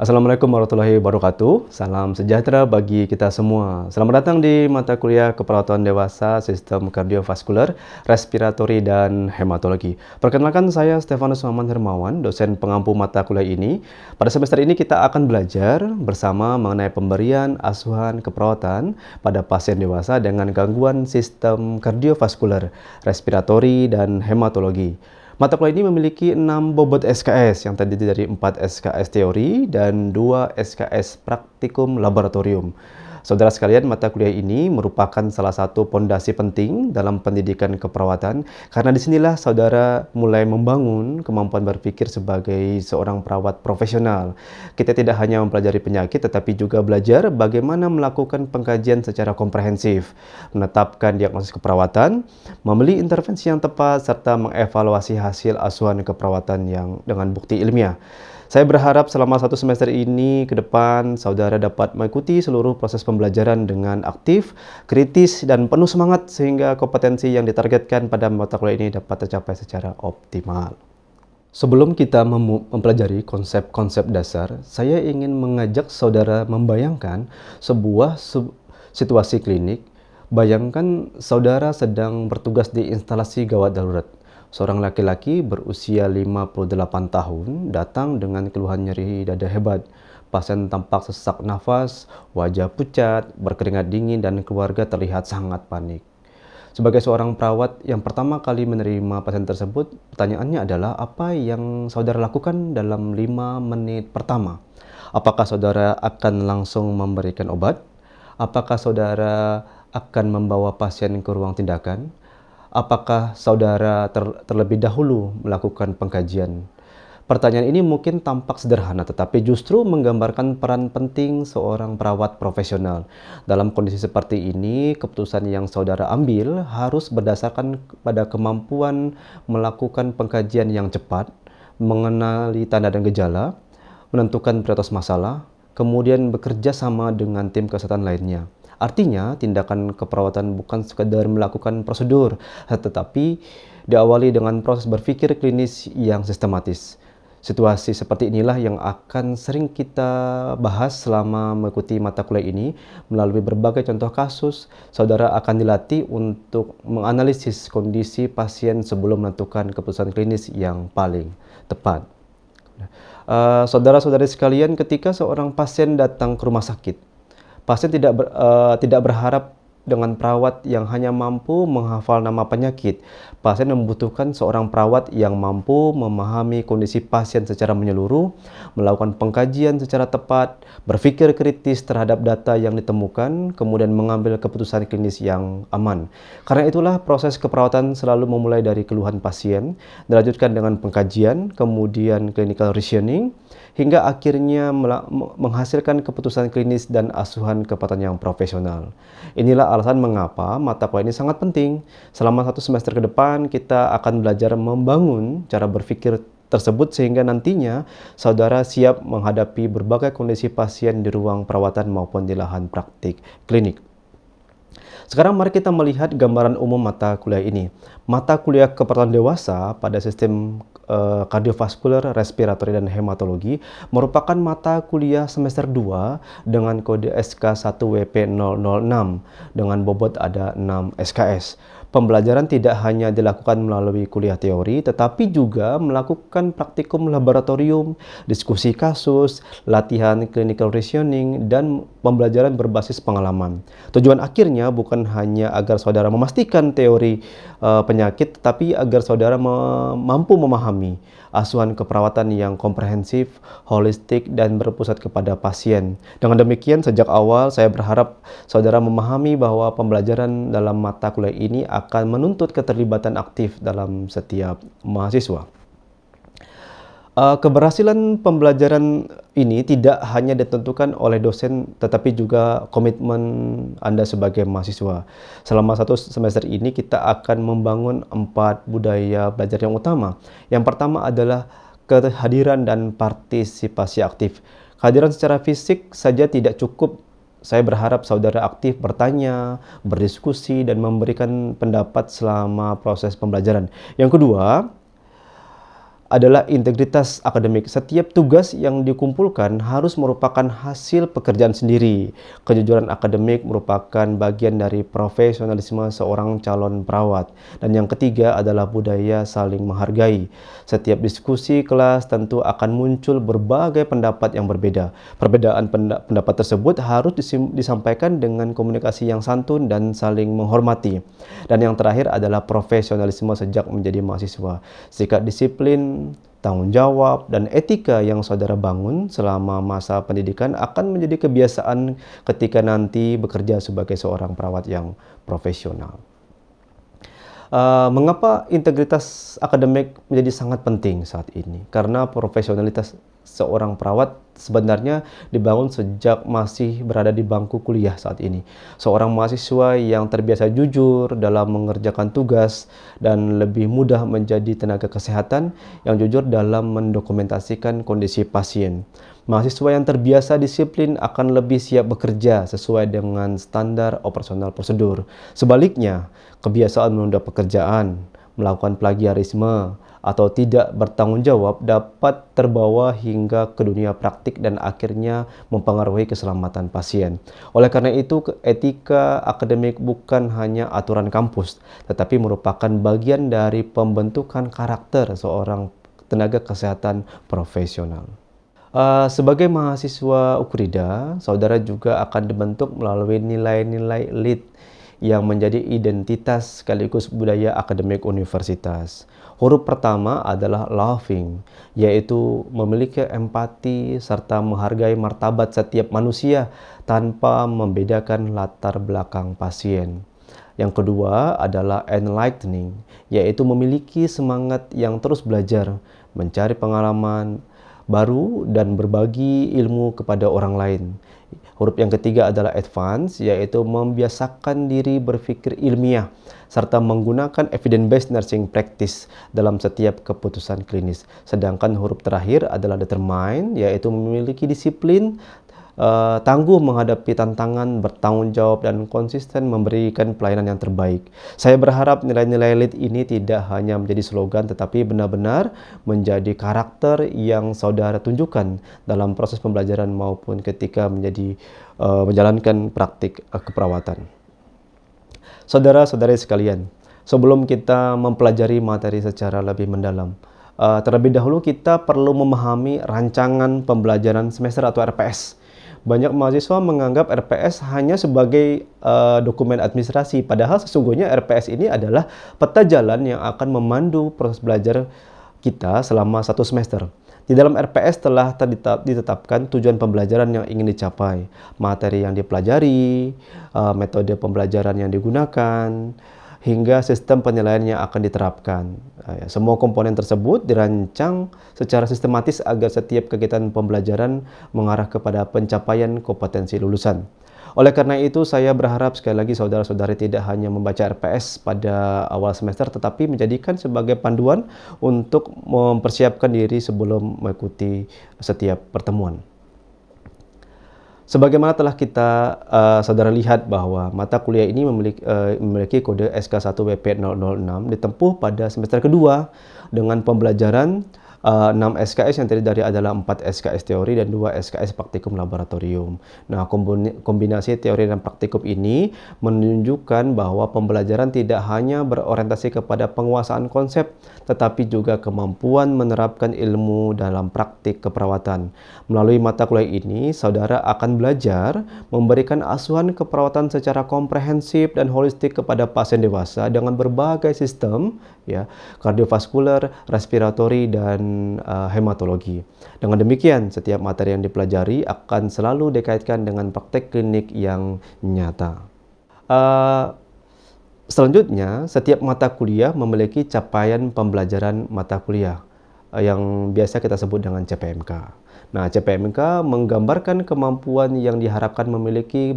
Assalamualaikum warahmatullahi wabarakatuh. Salam sejahtera bagi kita semua. Selamat datang di mata kuliah keperawatan dewasa, sistem kardiovaskuler, respiratori, dan hematologi. Perkenalkan, saya Stefanus Maman Hermawan, dosen pengampu mata kuliah ini. Pada semester ini kita akan belajar bersama mengenai pemberian asuhan keperawatan pada pasien dewasa dengan gangguan sistem kardiovaskuler, respiratori, dan hematologi. Mata kuliah ini memiliki 6 bobot SKS yang terdiri dari 4 SKS teori dan 2 SKS praktikum laboratorium. Saudara sekalian, mata kuliah ini merupakan salah satu pondasi penting dalam pendidikan keperawatan karena disinilah saudara mulai membangun kemampuan berpikir sebagai seorang perawat profesional. Kita tidak hanya mempelajari penyakit tetapi juga belajar bagaimana melakukan pengkajian secara komprehensif, menetapkan diagnosis keperawatan, membeli intervensi yang tepat, serta mengevaluasi hasil asuhan keperawatan yang dengan bukti ilmiah. Saya berharap selama satu semester ini ke depan saudara dapat mengikuti seluruh proses pembelajaran dengan aktif, kritis, dan penuh semangat sehingga kompetensi yang ditargetkan pada mata kuliah ini dapat tercapai secara optimal. Sebelum kita mempelajari konsep-konsep dasar, saya ingin mengajak saudara membayangkan sebuah situasi klinik. Bayangkan saudara sedang bertugas di instalasi gawat darurat. Seorang laki-laki berusia 58 tahun datang dengan keluhan nyeri dada hebat. Pasien tampak sesak nafas, wajah pucat, berkeringat dingin, dan keluarga terlihat sangat panik. Sebagai seorang perawat yang pertama kali menerima pasien tersebut, pertanyaannya adalah apa yang saudara lakukan dalam 5 menit pertama? Apakah saudara akan langsung memberikan obat? Apakah saudara akan membawa pasien ke ruang tindakan? Apakah saudara terlebih dahulu melakukan pengkajian? Pertanyaan ini mungkin tampak sederhana, tetapi justru menggambarkan peran penting seorang perawat profesional. Dalam kondisi seperti ini, keputusan yang saudara ambil harus berdasarkan pada kemampuan melakukan pengkajian yang cepat, mengenali tanda dan gejala, menentukan prioritas masalah, kemudian bekerja sama dengan tim kesehatan lainnya. Artinya, tindakan keperawatan bukan sekadar melakukan prosedur, tetapi diawali dengan proses berpikir klinis yang sistematis. Situasi seperti inilah yang akan sering kita bahas selama mengikuti mata kuliah ini. Melalui berbagai contoh kasus, saudara akan dilatih untuk menganalisis kondisi pasien sebelum menentukan keputusan klinis yang paling tepat. Saudara-saudari sekalian, ketika seorang pasien datang ke rumah sakit, pasien tidak berharap dengan perawat yang hanya mampu menghafal nama penyakit. Pasien membutuhkan seorang perawat yang mampu memahami kondisi pasien secara menyeluruh, melakukan pengkajian secara tepat, berpikir kritis terhadap data yang ditemukan, kemudian mengambil keputusan klinis yang aman. Karena itulah proses keperawatan selalu memulai dari keluhan pasien, dilanjutkan dengan pengkajian, kemudian clinical reasoning, hingga akhirnya menghasilkan keputusan klinis dan asuhan keperawatan yang profesional. Inilah alasan mengapa mata kuliah ini sangat penting. Selama satu semester ke depan, kita akan belajar membangun cara berpikir tersebut sehingga nantinya saudara siap menghadapi berbagai kondisi pasien di ruang perawatan maupun di lahan praktik klinik. Sekarang mari kita melihat gambaran umum mata kuliah ini. Mata kuliah keperawatan dewasa pada sistem kardiovaskuler, respiratori, dan hematologi merupakan mata kuliah semester 2 dengan kode SK1WP006 dengan bobot ada 6 SKS. Pembelajaran tidak hanya dilakukan melalui kuliah teori, tetapi juga melakukan praktikum laboratorium, diskusi kasus, latihan clinical reasoning, dan pembelajaran berbasis pengalaman. Tujuan akhirnya bukan hanya agar saudara memastikan teori penyakit, tetapi agar saudara mampu memahami asuhan keperawatan yang komprehensif, holistik, dan berpusat kepada pasien. Dengan demikian, sejak awal saya berharap saudara memahami bahwa pembelajaran dalam mata kuliah ini akan menuntut keterlibatan aktif dalam setiap mahasiswa. Keberhasilan pembelajaran ini tidak hanya ditentukan oleh dosen, tetapi juga komitmen Anda sebagai mahasiswa. Selama satu semester ini, kita akan membangun 4 budaya belajar yang utama. Yang pertama adalah kehadiran dan partisipasi aktif. Kehadiran secara fisik saja tidak cukup. Saya berharap saudara aktif bertanya, berdiskusi, dan memberikan pendapat selama proses pembelajaran. Yang kedua, adalah integritas akademik. Setiap tugas yang dikumpulkan harus merupakan hasil pekerjaan sendiri. Kejujuran akademik merupakan bagian dari profesionalisme seorang calon perawat. Dan yang ketiga adalah budaya saling menghargai. Setiap diskusi kelas tentu akan muncul berbagai pendapat yang berbeda. Perbedaan pendapat tersebut harus disampaikan dengan komunikasi yang santun dan saling menghormati. Dan yang terakhir adalah profesionalisme sejak menjadi mahasiswa. Sikap disiplin, tanggung jawab, dan etika yang saudara bangun selama masa pendidikan akan menjadi kebiasaan ketika nanti bekerja sebagai seorang perawat yang profesional. Mengapa integritas akademik menjadi sangat penting saat ini? Karena profesionalitas seorang perawat sebenarnya dibangun sejak masih berada di bangku kuliah saat ini. Seorang mahasiswa yang terbiasa jujur dalam mengerjakan tugas dan lebih mudah menjadi tenaga kesehatan yang jujur dalam mendokumentasikan kondisi pasien. Mahasiswa yang terbiasa disiplin akan lebih siap bekerja sesuai dengan standar operasional prosedur. Sebaliknya, kebiasaan menunda pekerjaan, melakukan plagiarisme, atau tidak bertanggung jawab dapat terbawa hingga ke dunia praktik dan akhirnya mempengaruhi keselamatan pasien. Oleh karena itu, etika akademik bukan hanya aturan kampus, tetapi merupakan bagian dari pembentukan karakter seorang tenaga kesehatan profesional. Sebagai mahasiswa Ukrida, saudara juga akan dibentuk melalui nilai-nilai LEAD yang menjadi identitas sekaligus budaya akademik universitas. Huruf pertama adalah loving, yaitu memiliki empati serta menghargai martabat setiap manusia tanpa membedakan latar belakang pasien. Yang kedua adalah enlightening, yaitu memiliki semangat yang terus belajar, mencari pengalaman baru dan berbagi ilmu kepada orang lain. Huruf yang ketiga adalah advance, yaitu membiasakan diri berpikir ilmiah serta menggunakan evidence-based nursing practice dalam setiap keputusan klinis. Sedangkan huruf terakhir adalah determine, yaitu memiliki disiplin, tangguh menghadapi tantangan, bertanggung jawab, dan konsisten memberikan pelayanan yang terbaik. Saya berharap nilai-nilai LEAD ini tidak hanya menjadi slogan, tetapi benar-benar menjadi karakter yang saudara tunjukkan dalam proses pembelajaran maupun ketika menjalankan praktik keperawatan. Saudara-saudari sekalian, sebelum kita mempelajari materi secara lebih mendalam, terlebih dahulu kita perlu memahami rancangan pembelajaran semester atau RPS. Banyak mahasiswa menganggap RPS hanya sebagai dokumen administrasi, padahal sesungguhnya RPS ini adalah peta jalan yang akan memandu proses belajar kita selama satu semester. Di dalam RPS telah ditetapkan tujuan pembelajaran yang ingin dicapai, materi yang dipelajari, metode pembelajaran yang digunakan, hingga sistem penilaian yang akan diterapkan. Semua komponen tersebut dirancang secara sistematis agar setiap kegiatan pembelajaran mengarah kepada pencapaian kompetensi lulusan. Oleh karena itu, saya berharap sekali lagi saudara-saudari tidak hanya membaca RPS pada awal semester, tetapi menjadikan sebagai panduan untuk mempersiapkan diri sebelum mengikuti setiap pertemuan. Sebagaimana telah kita saudara lihat bahwa mata kuliah ini memiliki kode SK1WP006 ditempuh pada semester kedua dengan pembelajaran 6 SKS yang terdiri dari adalah 4 SKS teori dan 2 SKS praktikum laboratorium. Nah, kombinasi teori dan praktikum ini menunjukkan bahwa pembelajaran tidak hanya berorientasi kepada penguasaan konsep, tetapi juga kemampuan menerapkan ilmu dalam praktik keperawatan. Melalui mata kuliah ini, saudara akan belajar memberikan asuhan keperawatan secara komprehensif dan holistik kepada pasien dewasa dengan berbagai sistem, kardiovaskuler, respiratori, dan hematologi. Dengan demikian, setiap materi yang dipelajari akan selalu dikaitkan dengan praktek klinik yang nyata. Selanjutnya, setiap mata kuliah memiliki capaian pembelajaran mata kuliah yang biasa kita sebut dengan CPMK. Nah, CPMK menggambarkan kemampuan yang diharapkan memiliki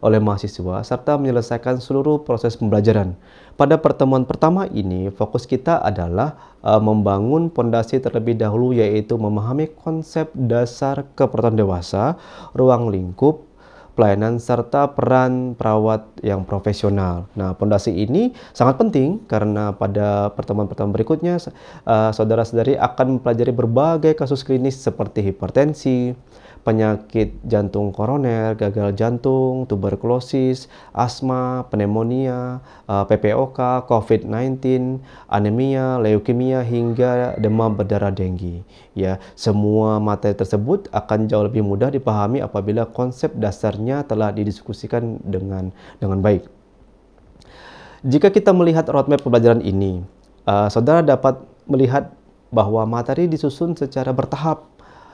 oleh mahasiswa serta menyelesaikan seluruh proses pembelajaran. Pada pertemuan pertama ini, fokus kita adalah membangun fondasi terlebih dahulu, yaitu memahami konsep dasar keperawatan dewasa, ruang lingkup, pelayanan, serta peran perawat yang profesional. Nah, pondasi ini sangat penting karena pada pertemuan-pertemuan berikutnya, saudara-saudari akan mempelajari berbagai kasus klinis seperti hipertensi, penyakit jantung koroner, gagal jantung, tuberkulosis, asma, pneumonia, PPOK, COVID-19, anemia, leukemia, hingga demam berdarah denggi. Ya, semua materi tersebut akan jauh lebih mudah dipahami apabila konsep dasarnya telah didiskusikan dengan baik. Jika kita melihat roadmap pembelajaran ini, saudara dapat melihat bahwa materi disusun secara bertahap.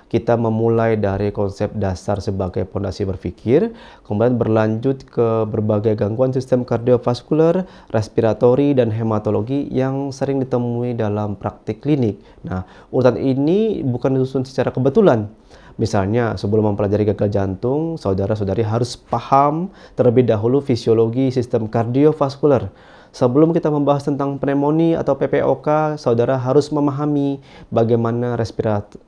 Kita memulai dari konsep dasar sebagai fondasi berpikir, kemudian berlanjut ke berbagai gangguan sistem kardiovaskuler, respiratori, dan hematologi yang sering ditemui dalam praktik klinik. Nah, urutan ini bukan disusun secara kebetulan. Misalnya, sebelum mempelajari gagal jantung, saudara-saudari harus paham terlebih dahulu fisiologi sistem kardiovaskuler. Sebelum kita membahas tentang pneumonia atau PPOK, saudara harus memahami bagaimana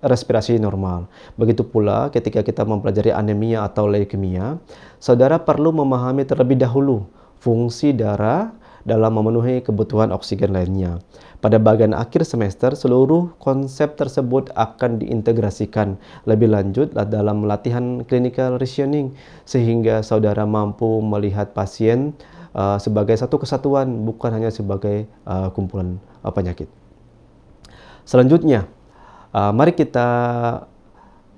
respirasi normal. Begitu pula ketika kita mempelajari anemia atau leukemia, saudara perlu memahami terlebih dahulu fungsi darah dalam memenuhi kebutuhan oksigen lainnya. Pada bagian akhir semester, seluruh konsep tersebut akan diintegrasikan lebih lanjut dalam latihan clinical reasoning, sehingga saudara mampu melihat pasien sebagai satu kesatuan, bukan hanya sebagai kumpulan penyakit. Selanjutnya, mari kita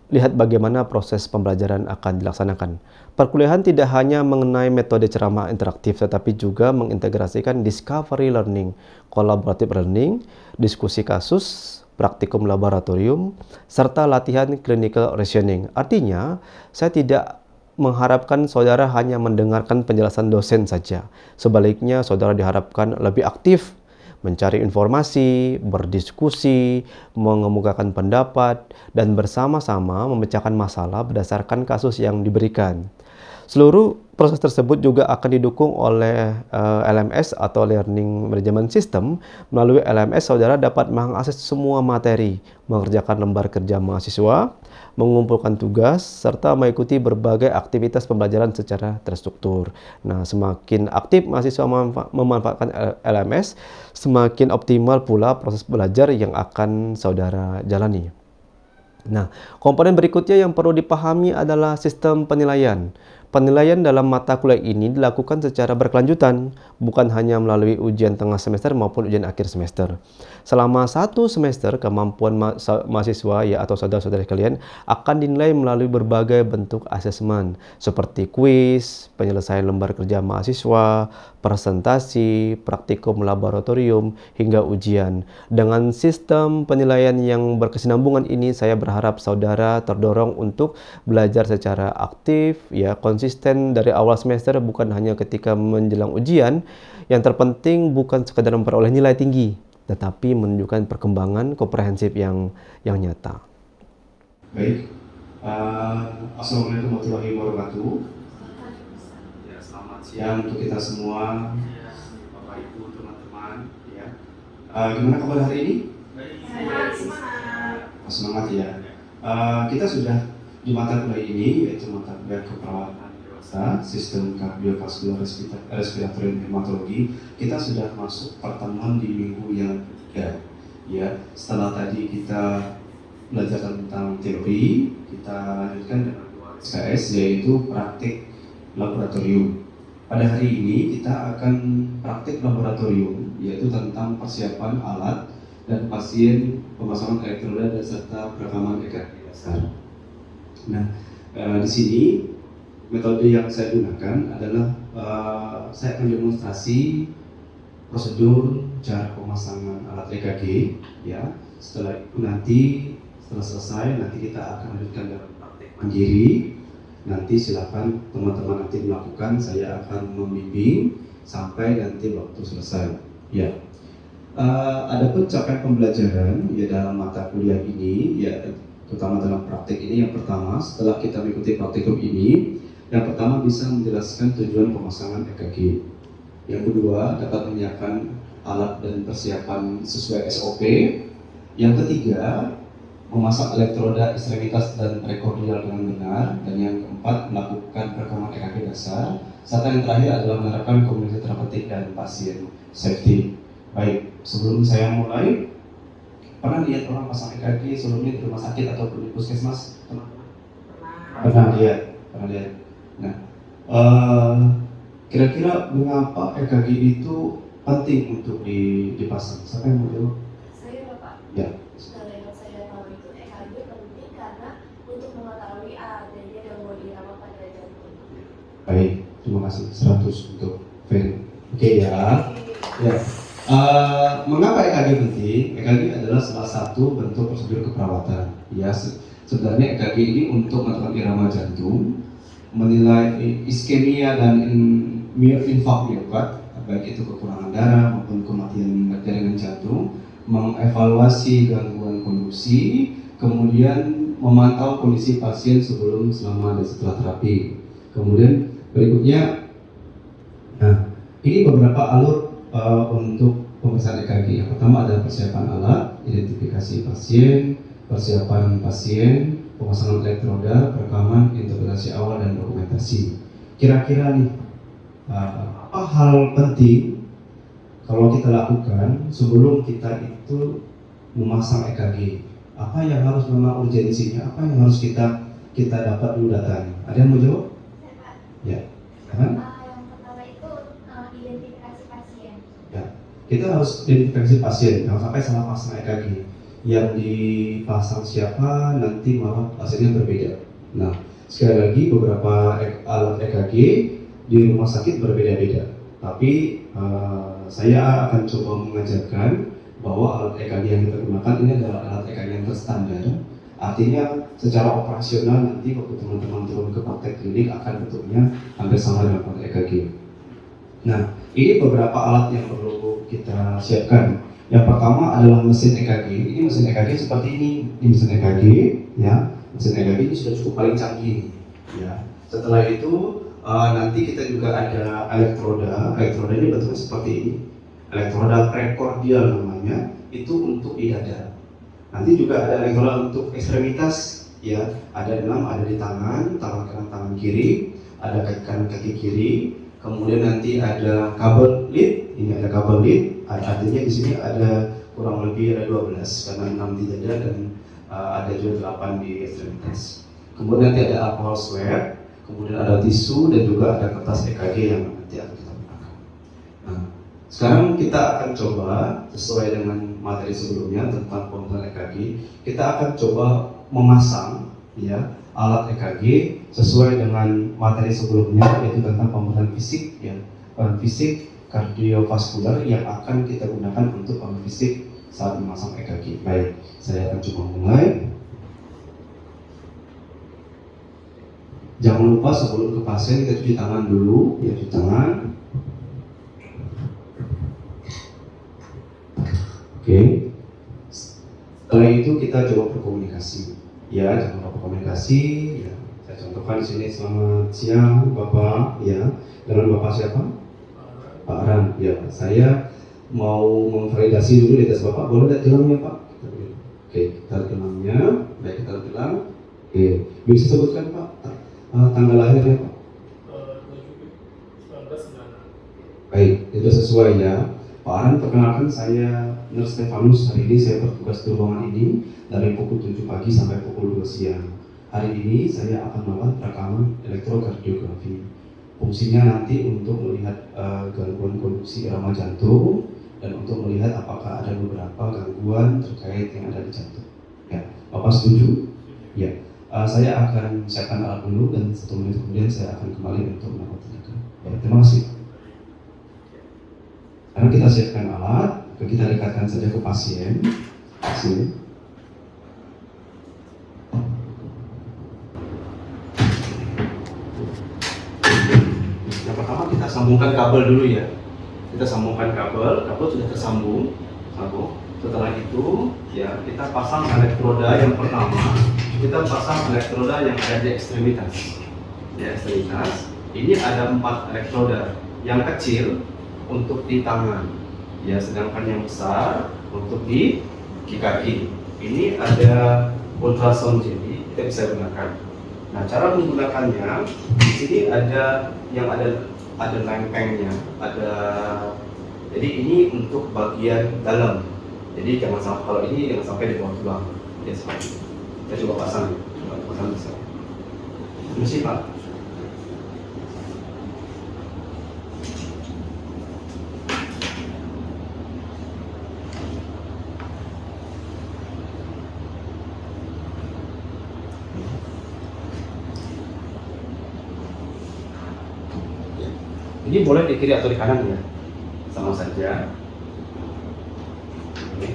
lihat bagaimana proses pembelajaran akan dilaksanakan. Perkuliahan tidak hanya mengenai metode ceramah interaktif, tetapi juga mengintegrasikan discovery learning, collaborative learning, diskusi kasus, praktikum laboratorium, serta latihan clinical reasoning. Artinya, saya tidak mengharapkan saudara hanya mendengarkan penjelasan dosen saja. Sebaliknya, saudara diharapkan lebih aktif, mencari informasi, berdiskusi, mengemukakan pendapat, dan bersama-sama memecahkan masalah berdasarkan kasus yang diberikan. Seluruh proses tersebut juga akan didukung oleh LMS atau Learning Management System. Melalui LMS, saudara dapat mengakses semua materi, mengerjakan lembar kerja mahasiswa, mengumpulkan tugas, serta mengikuti berbagai aktivitas pembelajaran secara terstruktur. Nah, semakin aktif mahasiswa memanfaatkan LMS, semakin optimal pula proses belajar yang akan saudara jalani. Nah, komponen berikutnya yang perlu dipahami adalah sistem penilaian. Penilaian dalam mata kuliah ini dilakukan secara berkelanjutan, bukan hanya melalui ujian tengah semester maupun ujian akhir semester. Selama satu semester, kemampuan mahasiswa atau saudara-saudara kalian akan dinilai melalui berbagai bentuk asesmen, seperti kuis, penyelesaian lembar kerja mahasiswa, presentasi, praktikum laboratorium, hingga ujian. Dengan sistem penilaian yang berkesinambungan ini, saya berharap saudara terdorong untuk belajar secara aktif, konsisten dari awal semester, bukan hanya ketika menjelang ujian. Yang terpenting bukan sekadar memperoleh nilai tinggi, tetapi menunjukkan perkembangan komprehensif yang nyata. Baik, Assalamualaikum warahmatullahi wabarakatuh. Ya, selamat siang untuk kita semua, Bapak Ibu, teman-teman. Gimana kabar hari ini? Semangat ya. Kita sudah di mata kuliah ini, yaitu mata kuliah keperawatan dewasa, sistem kardiovaskular, respiratori, dan hematologi. Kita sudah masuk pertemuan di minggu yang ketiga. Ya, setelah tadi kita belajar tentang teori, kita lanjutkan dengan 2 SKS, yaitu praktik laboratorium. Pada hari ini kita akan praktik laboratorium, yaitu tentang persiapan alat dan pasien, pemasangan elektroda dan serta perekaman EKG dasar. Nah, di sini metode yang saya gunakan adalah saya akan demonstrasi prosedur cara pemasangan alat EKG. Ya, setelah itu setelah selesai nanti kita akan lanjutkan dalam praktik mandiri. Nanti silakan teman-teman nanti melakukan, saya akan membimbing sampai nanti waktu selesai. Ya. Adapun capaian pembelajaran dalam mata kuliah ini, terutama dalam praktik ini, yang pertama, setelah kita mengikuti praktikum ini, yang pertama bisa menjelaskan tujuan pemasangan EKG. Yang kedua, dapat menyiapkan alat dan persiapan sesuai SOP. Yang ketiga, memasang elektroda ekstremitas dan prekordial dengan benar, dan yang keempat melakukan rekaman EKG dasar, serta yang terakhir adalah menerapkan komunikasi terapeutik dan pasien safety. Baik, sebelum saya mulai, pernah lihat orang pasang EKG sebelumnya di rumah sakit ataupun di puskesmas? Pernah lihat. Nah, kira-kira mengapa EKG itu penting untuk dipasang? Siapa yang mau jawab? Saya Bapak. Ya. Setelah yang saya tahu itu EKG penting karena untuk mengetahui adanya gangguan irama pada jantung. Baik, terima kasih 100 untuk Ferry. Oke ya. Ya. Mengapa EKG penting? EKG adalah salah satu bentuk prosedur keperawatan. Ya, sebenarnya EKG ini untuk menentukan irama jantung, menilai iskemia dan infark miokard, baik itu kekurangan darah maupun kematian jaringan jantung, mengevaluasi gangguan konduksi, kemudian memantau kondisi pasien sebelum, selama, dan setelah terapi. Kemudian berikutnya, nah ini beberapa alur untuk pemeriksaan EKG. Yang pertama adalah persiapan alat, identifikasi pasien, persiapan pasien, pemasangan elektroda, rekaman, interpretasi awal, dan dokumentasi. Kira-kira nih, apa hal penting kalau kita lakukan sebelum kita itu memasang EKG? Apa yang harus memang urgensinya? Apa yang harus kita dapat dulu datanya? Ada yang mau jawab? Ya. Yang pertama itu identifikasi pasien. Ya. Kita harus identifikasi pasien, jangan sampai salah pasang EKG. Yang dipasang siapa, nanti malah hasilnya berbeda. Nah, sekali lagi beberapa alat EKG di rumah sakit berbeda-beda. Tapi saya akan coba mengajarkan bahwa alat EKG yang kita gunakan ini adalah alat EKG yang terstandar. Artinya secara operasional nanti waktu teman-teman turun ke praktek klinik akan bentuknya hampir sama dengan alat EKG. Nah, ini beberapa alat yang perlu kita siapkan. Yang pertama adalah mesin EKG. Ini mesin EKG seperti ini. Ini mesin EKG, ya. Mesin EKG ini sudah cukup paling canggih, ya. Setelah itu nanti kita juga ada elektroda. Elektroda ini bentuknya seperti ini. Elektroda prekordial namanya. Itu untuk di dada. Nanti juga ada elektroda untuk ekstremitas, ya. Ada 6, ada di tangan kanan, tangan kiri. Ada kaki kanan, kaki kiri. Kemudian nanti ada kabel lead. Ini ada kabel lead. Artinya di sini ada kurang lebih ada 12 karena 6 di dada dan ada juga 8 di ekstremitas. Kemudian nanti ada alcohol swab, kemudian ada tisu dan juga ada kertas EKG yang nanti akan kita gunakan. Nah, sekarang kita akan coba sesuai dengan materi sebelumnya tentang pembuatan EKG, kita akan coba memasang ya alat EKG sesuai dengan materi sebelumnya, yaitu tentang pembuatan fisik ya, fisik kardiovaskular yang akan kita gunakan untuk fisik saat memasang EKG. Baik, saya akan coba mulai. Jangan lupa sebelum ke pasien kita cuci tangan dulu, ya, cuci tangan. Oke. Setelah itu kita coba berkomunikasi. Ya, coba berkomunikasi. Ya, saya contohkan di sini. Selamat siang, Bapak. Ya, dengan Bapak siapa? Pak Ran, ya, saya mau memvalidasi dulu di tes Bapak. Boleh lihat gelangnya, Pak? Oke, kita lihat gelangnya. Baik, kita lihat gelang. Oke, bisa sebutkan Pak tanggal lahirnya, Pak? 1996. Baik, itu sesuai ya. Pak Ran, perkenalkan saya Nurse Stefanus. Hari ini saya bertugas di ruangan ini dari pukul 7 pagi sampai pukul 2 siang. Hari ini saya akan melakukan rekaman elektrokardiografi. Fungsinya nanti untuk melihat gangguan konduksi irama jantung dan untuk melihat apakah ada beberapa gangguan terkait yang ada di jantung. Ya, Bapak setuju? Ya, saya akan siapkan alat dulu dan 1 menit kemudian saya akan kembali untuk melakukan tindakan. Ya, terima kasih. Sekarang kita siapkan alat, kita dekatkan saja ke pasien. Sini. Pertama kita sambungkan kabel dulu ya. Kita sambungkan kabel sudah tersambung. Setelah itu ya kita pasang elektroda yang pertama. Kita pasang elektroda yang ada di ekstremitas. Di ekstremitas ini ada 4 elektroda. Yang kecil untuk di tangan, ya, sedangkan yang besar untuk di kaki. Ini ada ultrasound jadi kita bisa gunakan. Nah, cara menggunakannya di sini ada yang ada lempengnya, jadi ini untuk bagian dalam. Jadi jangan sampai, kalau ini jangan sampai di bawah tulang. Ya seperti itu. Kita coba pasang, bisa. Mesti Pak. Ini boleh di kiri atau di kanan ya, sama saja. Oke.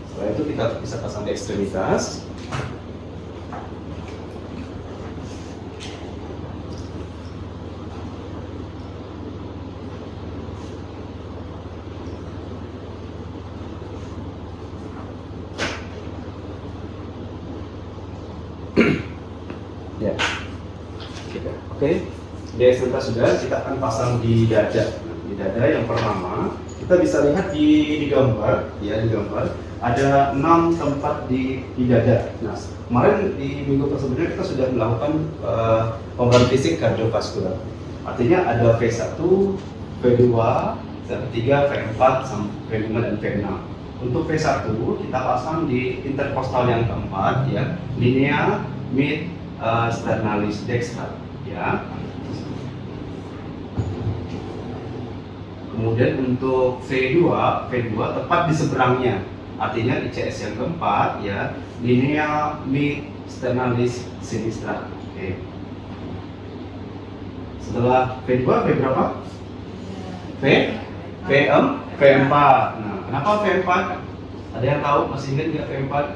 Setelah itu kita bisa pasang di ekstremitas. Ya, oke. Di ekstremitas sudah, kita akan pasang di dada. Di dada yang pertama, kita bisa lihat di gambar, ya di gambar ada 6 tempat di dada. Nah, kemarin di minggu sebelumnya kita sudah melakukan pembangunan fisik kardiovaskular. Artinya ada V1, V2, V3, V4, V5 dan V6. Untuk V1 kita pasang di interkostal yang keempat, ya, linea mid sternalis dextra, ya. Kemudian untuk V2 tepat di seberangnya, artinya di CS yang keempat, ya, linea mid sternalis sinistra. Oke. Setelah V2, V berapa? V4. Nah, kenapa V4? Ada yang tahu? Masih ingat nggak V4?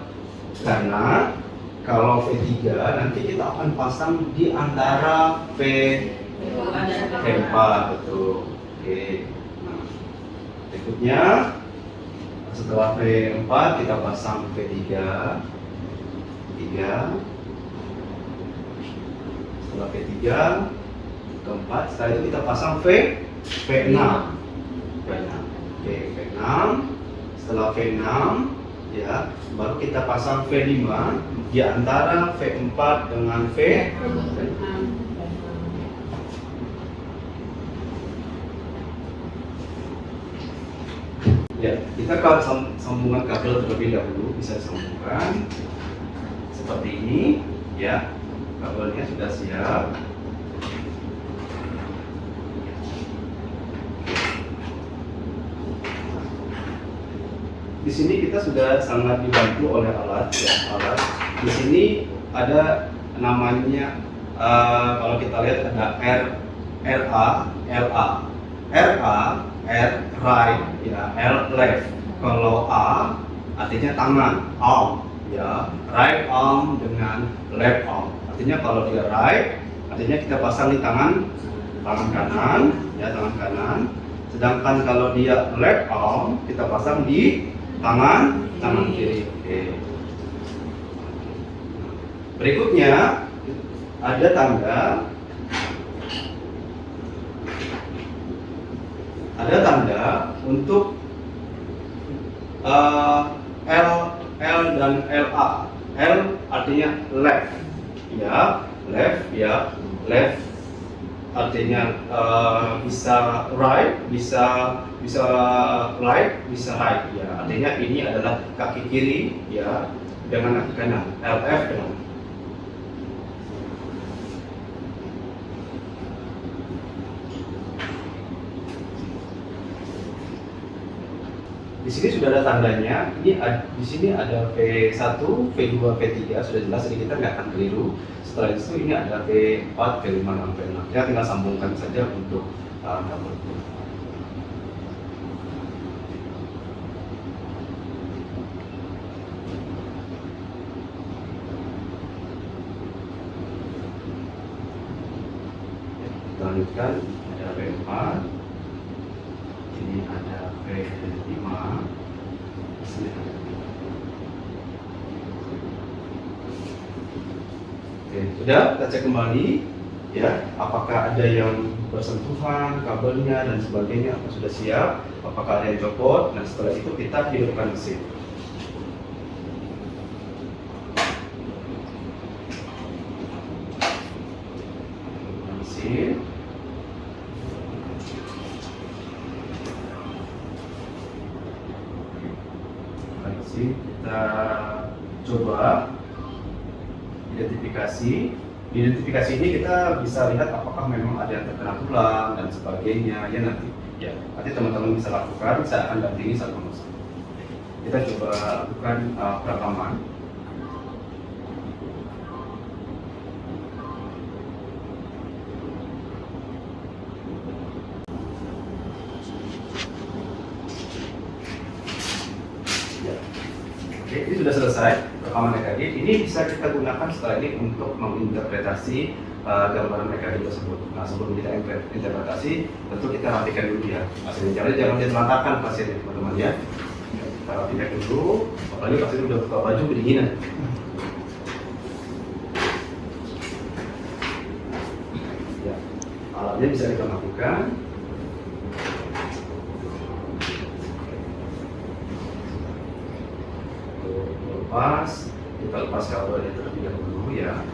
Karena kalau V3 nanti kita akan pasang di antara V4, betul. Oke. Nah, berikutnya setelah V4 kita pasang V3. Setelah V3 keempat, setelah itu kita pasang V6. Oke, V6. Setelah V6, ya, baru kita pasang V5 di antara V4 dengan V6. Ya, kita ke sambungan kabel terlebih dahulu, bisa disambungkan seperti ini, ya. Kabelnya sudah siap. Di sini kita sudah sangat dibantu oleh alat, ya, alat. Di sini ada namanya, kalau kita lihat ada R right, ya, L left. Kalau A artinya tangan, arm, ya, right arm dengan left arm. Artinya kalau dia right, artinya kita pasang di tangan kanan, ya, tangan kanan. Sedangkan kalau dia left arm, kita pasang di tangan kiri. Oke. Berikutnya ada tanda untuk L dan LA. L artinya left, ya, left artinya bisa right, bisa right, bisa right, ya. Artinya ini adalah kaki kiri, ya, dengan kaki kanan, LF dengan. Di sini sudah ada tandanya. Di sini ada V1, V2, V3, sudah jelas, jadi kita nggak akan keliru. Setelah itu ini ada V4, V5, dan V6. Ya, tinggal sambungkan saja untuk kabel. Kita lanjutkan, ada V4. Ini ada V5. Oke, sudah, kita cek kembali. ya, apakah ada yang bersentuhan, kabelnya dan sebagainya, apa sudah siap, apakah ada yang copot, dan setelah itu kita hidupkan mesin. Mesin. Kita coba identifikasi. Di identifikasi ini kita bisa lihat apakah memang ada yang terkena tulang dan sebagainya. Nanti teman-teman bisa lakukan. Saya akan dampingi satu persatu. Kita coba lakukan perekaman. Oke, ini sudah selesai rekaman EKG. Ini bisa kita gunakan setelah ini untuk menginterpretasi gambaran EKG tersebut. Nah, sebelum kita interpretasi, tentu kita rapikan dulu ya pasiennya. Jangan ditelantarkan pasiennya, teman-teman ya. Kita rapikan dulu, apalagi pasien udah buka baju kedinginan. Ya, alatnya bisa kita lakukan. Kita lepas kabelnya terlebih dahulu ya.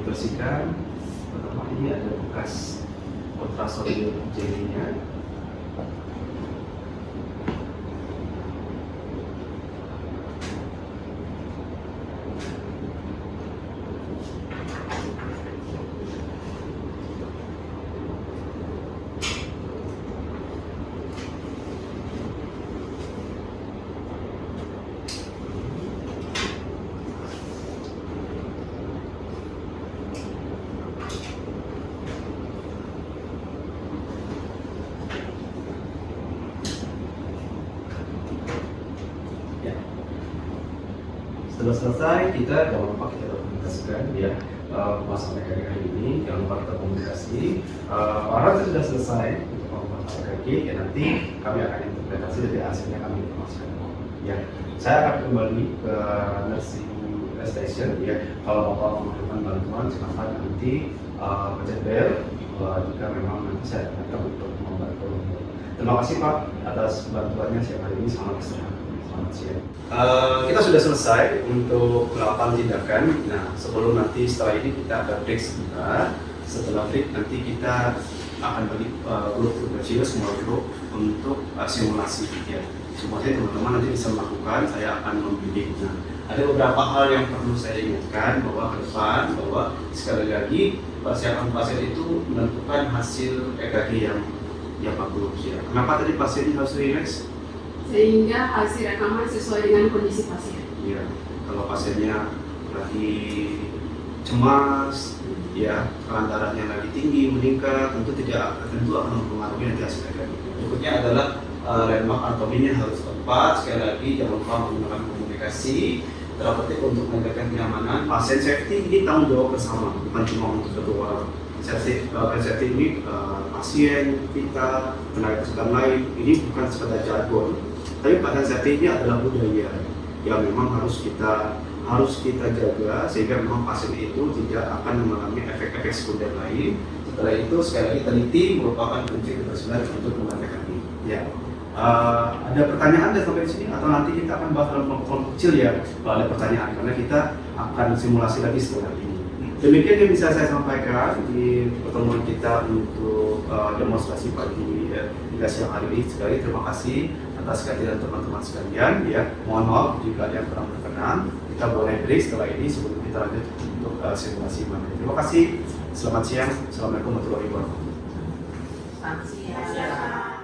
Bersihkan. Pertama ini ada bekas ultrasonic jelinya. Setelah selesai, kita jangan lupa kita dokumentasikan ya pemasangan EKG hari ini. Jangan lupa kita komunikasi. Orang sudah selesai untuk pemasangan EKG, ya nanti kami akan interpretasi dari hasilnya kami informasikan. Ya, saya akan kembali ke nursing station ya. Kalau bapak memerlukan bantuan, silakan nanti pencet bel. Jika memang nanti saya akan untuk membantu. Terima kasih Pak atas bantuannya siang hari ini. Selamat istirahat. Selamat siang. Kita sudah selesai untuk melakukan tindakan. Nah, sebelum nanti setelah ini kita ada break sebentar. Setelah break nanti kita akan bagi grup kecil semua grup untuk simulasi ya. Simulasi teman-teman nanti bisa melakukan. Saya akan membimbing. Nah, ada beberapa hal yang perlu saya ingatkan bahwa ke depan bahwa sekali lagi persiapan pasien itu menentukan hasil EKG yang bagus ya. Kenapa tadi pasien harus relax? Sehingga hasil rekaman sesuai dengan kondisi pasien. Iya, kalau pasiennya lagi cemas, ya, tekanan darahnya lagi tinggi, meningkat, tentu akan mempengaruhi nanti hasil EKG. Berikutnya adalah landmark anatominya harus tepat. Sekali lagi jangan lupa menggunakan komunikasi. Dalam penting untuk menegakkan kenyamanan. Pasien safety ini tanggung jawab bersama, bukan cuma untuk satu orang. Safety ini pasien, kita, tenaga kesehatan lain, ini bukan sekedar jargon. Tapi pada saat ini adalah budaya yang memang harus kita jaga sehingga memang pasien itu tidak akan mengalami efek-efek sekunder lain. Setelah itu sekali lagi teliti merupakan kunci keberhasilan untuk mengatakan ini. Ya, ada pertanyaan dari sampai di sini atau nanti kita akan bahas dalam kelompok kecil ya kalau ada pertanyaan karena kita akan simulasi lagi setelah ini. Demikian yang bisa saya sampaikan di pertemuan kita untuk demonstrasi pagi hingga siang hari ini. Sekali terima kasih atas kehadiran teman-teman sekalian ya. Mohon maaf jika ada yang kurang berkenan. Kita boleh break setelah ini sebelum kita lanjut untuk simulasi materi. Terima kasih. Selamat siang. Assalamualaikum warahmatullahi wabarakatuh. Selamat siang.